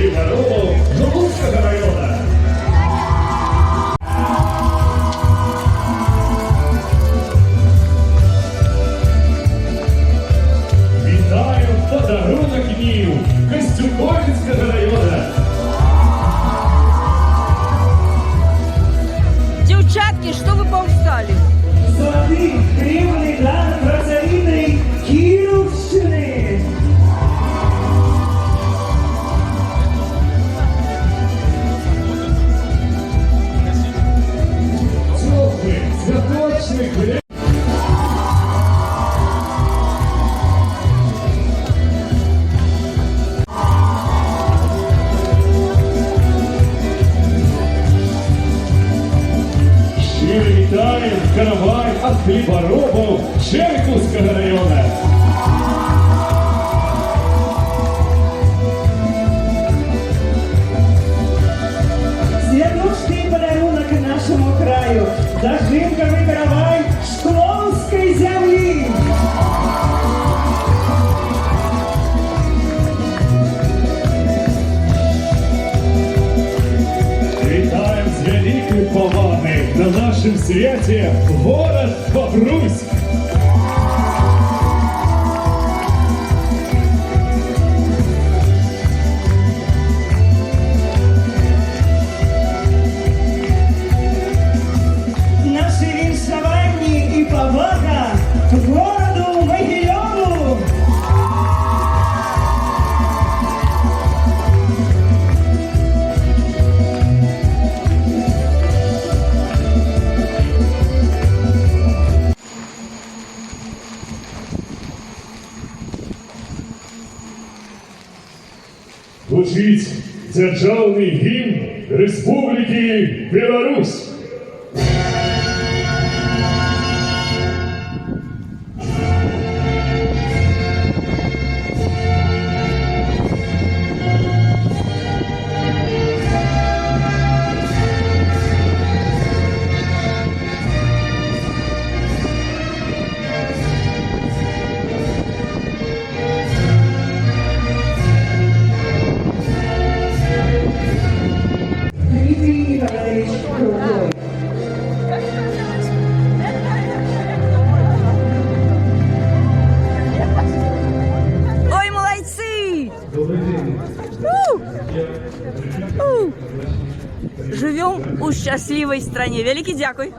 Хліборобов Луцького району. Вітаю подарунок днів Костюковицького району. Девчатки, что вы повстали? Золотий гривний дар працарідної Кіровщини. Теплих, святочних гулянь. Щиро вітаємо каравай від хліборобів Черківського району. Святочний подарунок нашому краю. Зажитковий каравай Шкловської землі. Вітаємо з великої поваги на нашому святі город Бобруйськ. Наші віншування і повага городу Могильову. Звучить державний гімн Республіки Білорусь. Дмитрий Николаевич Крутой. Ой, молодцы! Живем у счастливой стране. Великий дякуй!